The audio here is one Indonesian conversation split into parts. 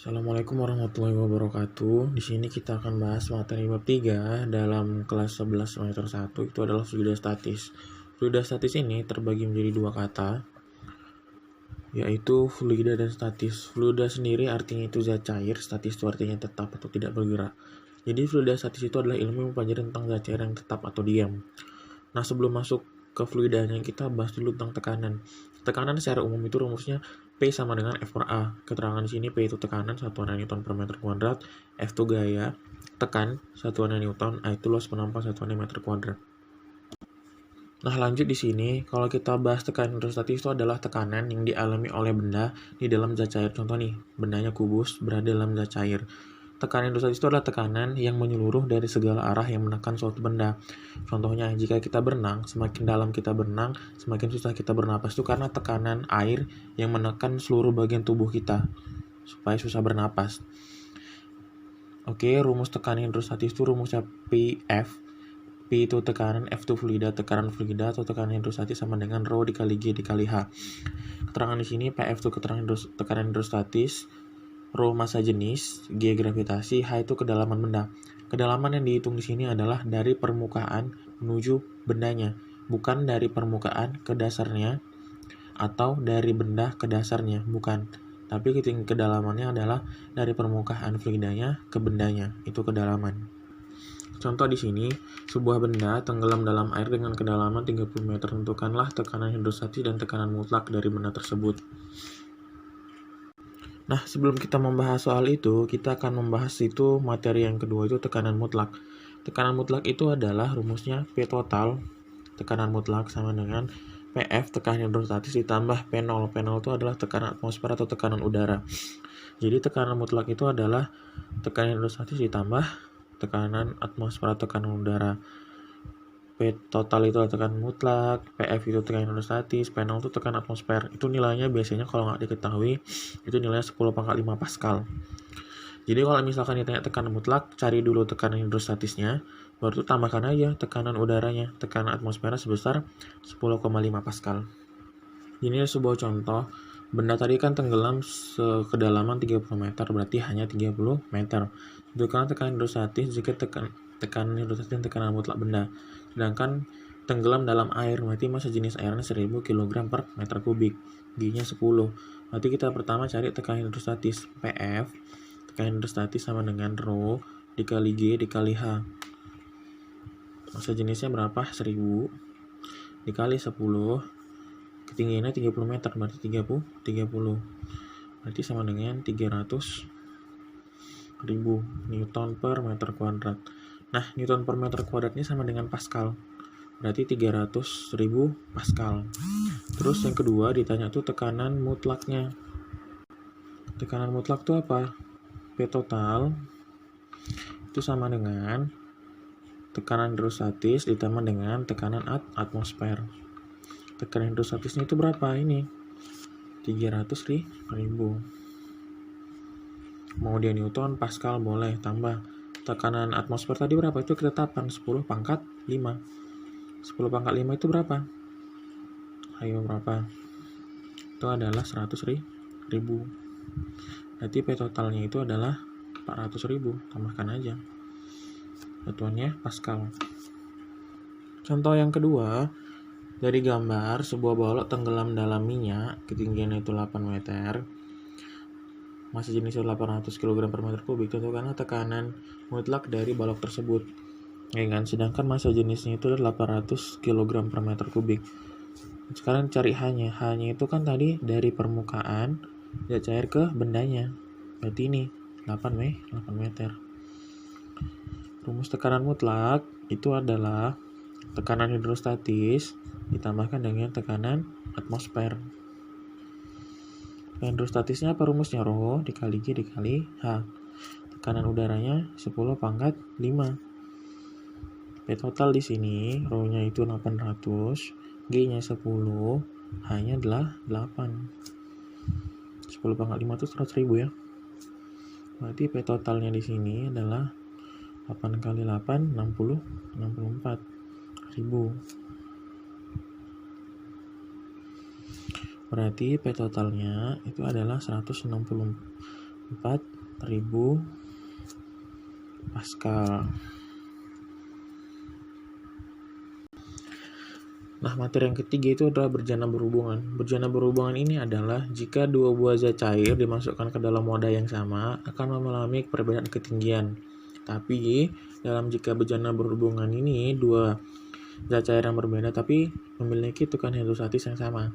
Assalamualaikum warahmatullahi wabarakatuh. Di sini kita akan bahas materi bab 3 dalam kelas 11 semester 1, itu adalah fluida statis. Fluida statis ini terbagi menjadi dua kata, yaitu fluida dan statis. Fluida sendiri artinya itu zat cair, statis itu artinya tetap atau tidak bergerak. Jadi fluida statis itu adalah ilmu yang mempelajari tentang zat cair yang tetap atau diam. Nah, sebelum masuk ke fluidanya, kita bahas dulu tentang tekanan. Tekanan secara umum itu rumusnya P sama dengan F per A. Keterangan di sini P itu tekanan, satuannya Newton per meter kuadrat, F itu gaya, tekan, satuannya Newton, A itu luas penampak, satuannya meter kuadrat. Nah, lanjut di sini, kalau kita bahas tekanan hidrostatis itu adalah tekanan yang dialami oleh benda di dalam zat cair. Contoh nih, bendanya kubus berada dalam zat cair. Tekanan hidrostatis itu adalah tekanan yang menyeluruh dari segala arah yang menekan suatu benda. Contohnya, jika kita berenang, semakin dalam kita berenang, semakin susah kita bernapas. Itu karena tekanan air yang menekan seluruh bagian tubuh kita, supaya susah bernapas. Oke, rumus tekanan hidrostatis itu rumusnya PF. P itu tekanan, F itu fluida, tekanan fluida atau tekanan hidrostatis sama dengan rho dikali G dikali H. Keterangan di sini, PF itu tekanan hidrostatis, rho massa jenis, G gravitasi, H itu kedalaman benda. Kedalaman yang dihitung di sini adalah dari permukaan menuju bendanya, bukan dari permukaan ke dasarnya atau dari benda ke dasarnya, bukan. Tapi kedalamannya adalah dari permukaan fluidanya ke bendanya, itu kedalaman. Contoh di sini, sebuah benda tenggelam dalam air dengan kedalaman 30 meter. Tentukanlah tekanan hidrostatis dan tekanan mutlak dari benda tersebut. Nah, sebelum kita membahas soal itu, kita akan membahas itu materi yang kedua, itu tekanan mutlak. Tekanan mutlak itu adalah rumusnya P total, tekanan mutlak sama dengan PF tekanan hidrostatis ditambah P0. P0 itu adalah tekanan atmosfer atau tekanan udara. Jadi tekanan mutlak itu adalah tekanan hidrostatis ditambah tekanan atmosfer atau tekanan udara. P total itu adalah tekanan mutlak, PF itu tekanan hidrostatis, P0 itu tekanan atmosfer. Itu nilainya biasanya kalau nggak diketahui, itu nilainya 10 pangkat 5 Pascal. Jadi kalau misalkan ditanya tekanan mutlak, cari dulu tekanan hidrostatisnya, baru itu tambahkan aja tekanan udaranya, tekanan atmosfer sebesar 10,5 Pascal. Ini sebuah contoh, benda tadi kan tenggelam kedalaman 30 meter, berarti hanya 30 meter. Itu karena tekanan hidrostatis jika tekanan hidrostatis dan tekanan mutlak benda. Sedangkan tenggelam dalam air, berarti massa jenis airnya 1000 kg per meter kubik. G-nya 10. Berarti kita pertama cari tekanan hidrostatis. PF, tekanan hidrostatis sama dengan rho dikali G dikali H. Massa jenisnya berapa? 1000 dikali 10. Ketinggiannya 30 meter, berarti 30. Berarti sama dengan 300.000 Newton per meter kuadrat. Nah, Newton per meter kuadrat ini sama dengan Pascal. Berarti 300.000 Pascal. Terus yang kedua ditanya tuh tekanan mutlaknya. Tekanan mutlak itu apa? P total itu sama dengan tekanan hidrostatis ditambah dengan tekanan atmosfer. Tekanan hidrostatisnya itu berapa ini? 300.000. Mau dia Newton, Pascal boleh, tambah. Tekanan atmosfer tadi berapa? Itu ketetapan 10 pangkat 5. 10 pangkat 5 itu berapa? Ayo berapa? Itu adalah 100.000. Berarti P totalnya itu adalah 400.000. Tambahkan aja. Satuannya Pascal. Contoh yang kedua, dari gambar sebuah balok tenggelam dalam minyak, ketinggiannya itu 8 meter. Massa jenisnya 800 kg per meter kubik, tentukanlah tekanan mutlak dari balok tersebut. Ya kan? Sedangkan massa jenisnya itu 800 kg per meter kubik. Sekarang cari H-nya. H-nya itu kan tadi dari permukaan zat cair ke bendanya. Berarti ini 8 meter. Rumus tekanan mutlak itu adalah tekanan hidrostatis ditambahkan dengan tekanan atmosfer. Hidrostatisnya apa rumusnya? Rho dikali G dikali H. Tekanan udaranya 10 pangkat 5. P total di sini, rho-nya itu 800, G-nya 10, H-nya adalah 8. 10 pangkat 5 itu 100.000 ya. Berarti P totalnya di sini adalah 8 kali 8, 64.000. Berarti P totalnya itu adalah 164.000 4.000 Pascal. Nah, materi yang ketiga itu adalah berjana berhubungan. Berjana berhubungan ini adalah jika dua buah zat cair dimasukkan ke dalam wadah yang sama akan mengalami perbedaan ketinggian. Tapi jika berjana berhubungan ini dua zat cair yang berbeda tapi memiliki tekanan hidrostatis yang sama.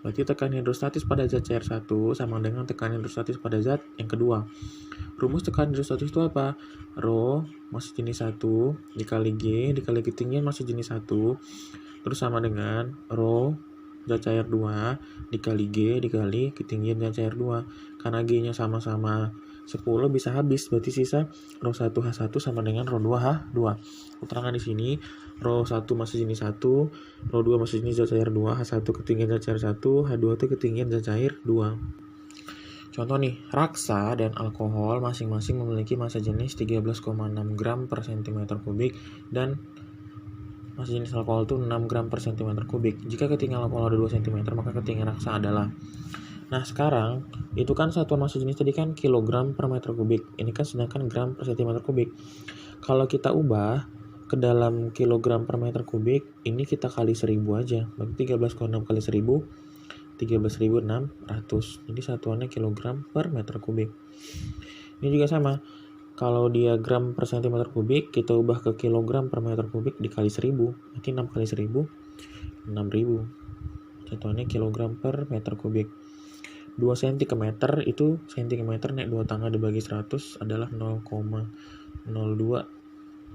Berarti tekanan hidrostatis pada zat cair satu sama dengan tekanan hidrostatis pada zat yang kedua. Rumus tekanan hidrostatis itu apa? Rho masih jenis 1 dikali G dikali ketinggian masih jenis 1 terus sama dengan Rho zat cair 2 dikali G dikali ketinggian zat cair 2. Karena G nya sama-sama 10 bisa habis, berarti sisa Rho 1 H1 sama dengan Rho 2 H2. Keterangan di sini Rho 1 masih jenis 1, Rho 2 masih jenis zat cair 2, H1 ketinggian zat cair 1, H2 itu ketinggian zat cair 2. Contoh nih, raksa dan alkohol masing-masing memiliki massa jenis 13,6 gram per cm kubik dan massa jenis alkohol itu 6 gram per cm kubik. Jika ketinggian alkohol ada 2 cm, maka ketinggian raksa adalah. Nah, sekarang itu kan satuan massa jenis tadi kan kilogram per meter kubik. Ini kan sedangkan gram per cm kubik. Kalau kita ubah ke dalam kilogram per meter kubik, ini kita kali 1000 aja. Berarti 13,6 kali 1000 13.600. Jadi satuannya kilogram per meter kubik. Ini juga sama. Kalau dia gram per cm kubik, kita ubah ke kilogram per meter kubik dikali 1000. Berarti 6 kali 1000 6.000. Satuannya kilogram per meter kubik. 2 cm ke meter itu cm naik 2 tangga dibagi 100 adalah 0,02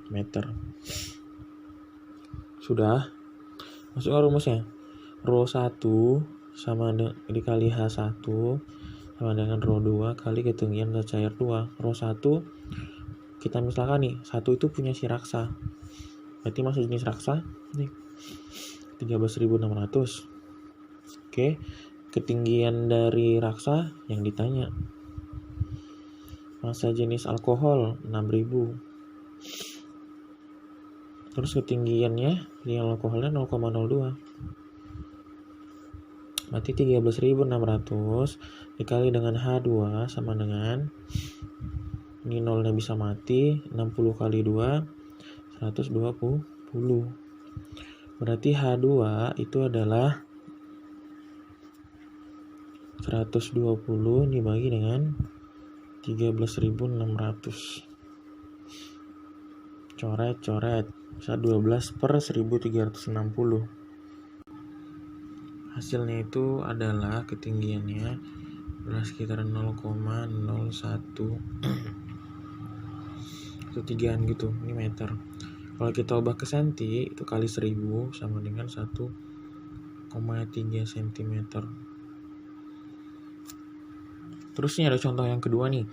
meter. Sudah. Masukkan rumusnya. Rho 1 sama dikali H1 sama dengan Rho 2 kali ketinggian zat cair 2. Rho 1 kita misalkan nih, 1 itu punya si raksa. Berarti massa jenis raksa nih 13.600. Oke, ketinggian dari raksa yang ditanya. Massa jenis alkohol 6.000. Terus ketinggiannya yang alkoholnya 0,02. Berarti 13.600 dikali dengan H2 sama dengan, ini nolnya bisa mati, 60 kali 2 120. Berarti H2 itu adalah 120 dibagi dengan 13.600. Coret bisa 12 per 1360. Hasilnya itu adalah ketinggiannya adalah sekitar 0,01 1/3 gitu, ini meter. Kalau kita ubah ke senti itu kali 1000 sama dengan 1,3 cm. Terus ini ada contoh yang kedua nih.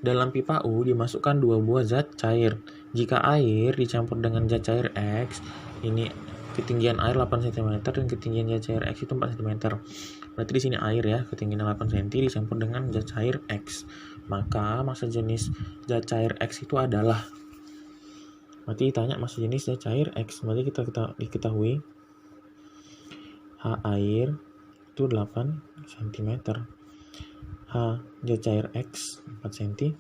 Dalam pipa U dimasukkan 2 buah zat cair. Jika air dicampur dengan zat cair X, ini ketinggian air 8 cm dan ketinggian zat cair X itu 4 cm. Berarti di sini air ya, ketinggian 8 cm dicampur dengan zat cair X. Maka massa jenis zat cair X itu adalah. Berarti ditanya massa jenis zat cair X. Berarti kita diketahui H air itu 8 cm. H zat cair X 4 cm.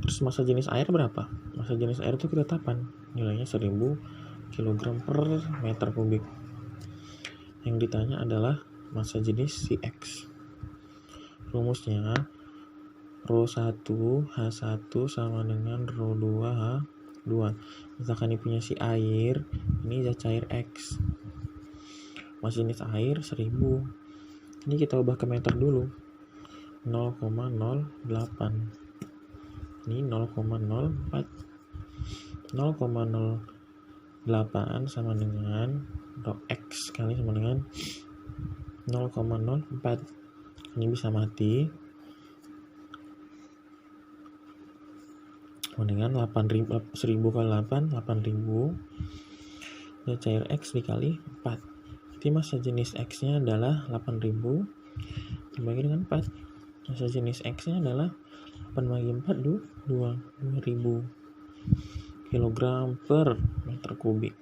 Terus massa jenis air berapa? Massa jenis air itu ketetapan. Nilainya 1000 kg per meter kubik. Yang ditanya adalah massa jenis si X. Rumusnya Rho 1 H1 sama dengan Rho 2 H2. Misalkan ini punya si air, ini zat cair X. Massa jenis air 1000. Ini kita ubah ke meter dulu. 0,08. Ini 0,04. 0,08 sama dengan Rho X kali sama dengan 0,04. Ini bisa mati. Sama dengan 1000 kali 8, 8000. Zat cair X dikali 4. Jadi massa jenis X-nya adalah 8000 dibagi dengan 4. Massa jenis X-nya adalah 8 bagi 4, 2000 kg per meter kubik.